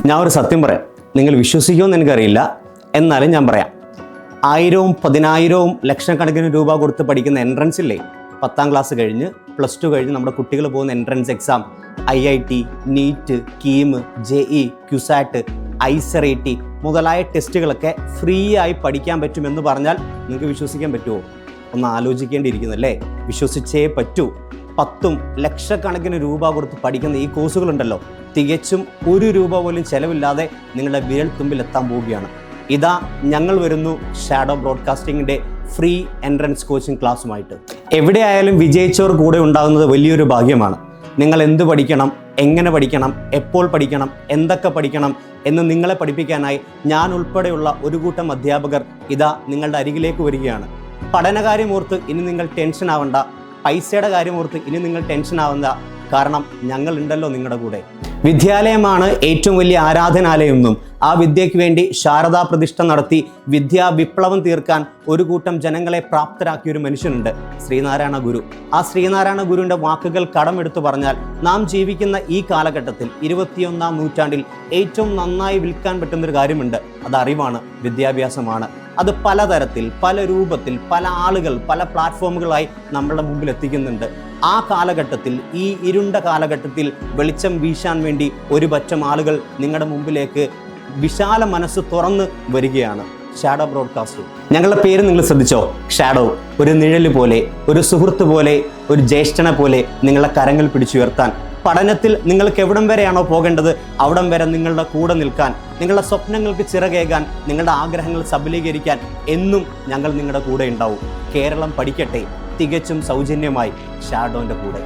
ഞാൻ ഒരു സത്യം പറയാം, നിങ്ങൾ വിശ്വസിക്കുമെന്ന് എനിക്കറിയില്ല, എന്നാലും ഞാൻ പറയാം. 1000ഉം 10,000ഉം ലക്ഷക്കണക്കിന് രൂപ കൊടുത്ത് പഠിക്കുന്ന എൻട്രൻസ് ഇല്ലേ, 10ാം ക്ലാസ് കഴിഞ്ഞ് +2 കഴിഞ്ഞ് നമ്മുടെ കുട്ടികൾ പോകുന്ന entrance exam, IIT, NEET, KEAM, JEE, CUSAT, ICERT മുതലായ ടെസ്റ്റുകളൊക്കെ ഫ്രീ ആയി പഠിക്കാൻ പറ്റുമെന്ന് പറഞ്ഞാൽ നിങ്ങൾക്ക് വിശ്വസിക്കാൻ പറ്റുമോ? ഒന്ന് ആലോചിക്കേണ്ടിയിരിക്കുന്നല്ലേ. വിശ്വസിച്ചേ പറ്റൂ. 10ഉം ലക്ഷക്കണക്കിന് രൂപ കൊടുത്ത് പഠിക്കുന്ന ഈ കോഴ്സുകളുണ്ടല്ലോ, തികച്ചും 1 രൂപ പോലും ചെലവില്ലാതെ നിങ്ങളുടെ വിരൽത്തുമ്പിൽ എത്താൻ പോവുകയാണ്. ഇതാ ഞങ്ങൾ വരുന്നു ഷാഡോ ബ്രോഡ്കാസ്റ്റിങ്ങിൻ്റെ ഫ്രീ എൻട്രൻസ് കോച്ചിങ് ക്ലാസ്സുമായിട്ട്. എവിടെയായാലും വിജയിച്ചവർ കൂടെ ഉണ്ടാകുന്നത് വലിയൊരു ഭാഗ്യമാണ്. നിങ്ങൾ എന്ത് പഠിക്കണം, എങ്ങനെ പഠിക്കണം, എപ്പോൾ പഠിക്കണം, എന്തൊക്കെ പഠിക്കണം എന്ന് നിങ്ങളെ പഠിപ്പിക്കാനായി ഞാൻ ഉൾപ്പെടെയുള്ള ഒരു കൂട്ടം അധ്യാപകർ ഇതാ നിങ്ങളുടെ അരികിലേക്ക് വരികയാണ്. പഠനകാര്യമോർത്ത് ഇനി നിങ്ങൾ ടെൻഷൻ ആവണ്ട, പൈസയുടെ കാര്യമോർത്ത് ഇനി നിങ്ങൾ ടെൻഷൻ ആവണ്ട. കാരണം ഞങ്ങളുണ്ടല്ലോ നിങ്ങളുടെ കൂടെ. വിദ്യാലയമാണ് ഏറ്റവും വലിയ ആരാധനാലയം എന്നും ആ വിദ്യയ്ക്ക് വേണ്ടി ശാരദാ പ്രതിഷ്ഠ നടത്തി വിദ്യാ വിപ്ലവം തീർക്കാൻ ഒരു കൂട്ടം ജനങ്ങളെ പ്രാപ്തരാക്കിയ ഒരു മനുഷ്യനുണ്ട്, ശ്രീനാരായണ ഗുരു. ആ ശ്രീനാരായണ ഗുരുവിൻ്റെ വാക്കുകൾ കടമെടുത്തു പറഞ്ഞാൽ നാം ജീവിക്കുന്ന ഈ കാലഘട്ടത്തിൽ 21ാം നൂറ്റാണ്ടിൽ ഏറ്റവും നന്നായി വിൽക്കാൻ പറ്റുന്നൊരു കാര്യമുണ്ട്. അത് അറിവാണ്, വിദ്യാഭ്യാസമാണ്. അത് പലതരത്തിൽ, പല രൂപത്തിൽ, പല ആളുകൾ, പല പ്ലാറ്റ്ഫോമുകളായി നമ്മളുടെ മുമ്പിൽ എത്തിക്കുന്നുണ്ട്. ആ കാലഘട്ടത്തിൽ, ഈ ഇരുണ്ട കാലഘട്ടത്തിൽ വെളിച്ചം വീശാൻ വേണ്ടി ഒരു പറ്റം ആളുകൾ നിങ്ങളുടെ മുമ്പിലേക്ക് വിശാല മനസ്സ് തുറന്ന് വരികയാണ്. Shadow broadcast. ഞങ്ങളുടെ പേര് നിങ്ങൾ ശ്രദ്ധിച്ചോ? ഷാഡോ. ഒരു നിഴല് പോലെ, ഒരു സുഹൃത്ത് പോലെ, ഒരു ജ്യേഷ്ഠനെ പോലെ നിങ്ങളുടെ കരങ്ങൾ പിടിച്ചുയർത്താൻ, പഠനത്തിൽ നിങ്ങൾക്ക് എവിടം വരെയാണോ പോകേണ്ടത് അവിടം വരെ നിങ്ങളുടെ കൂടെ നിൽക്കാൻ, നിങ്ങളുടെ സ്വപ്നങ്ങൾക്ക് ചിറകേകാൻ, നിങ്ങളുടെ ആഗ്രഹങ്ങൾ സബലീകരിക്കാൻ എന്നും ഞങ്ങൾ നിങ്ങളുടെ കൂടെ ഉണ്ടാവും. കേരളം പഠിക്കട്ടെ, തികച്ചും സൗജന്യമായി ഷാഡോൻ്റെ കൂടെ.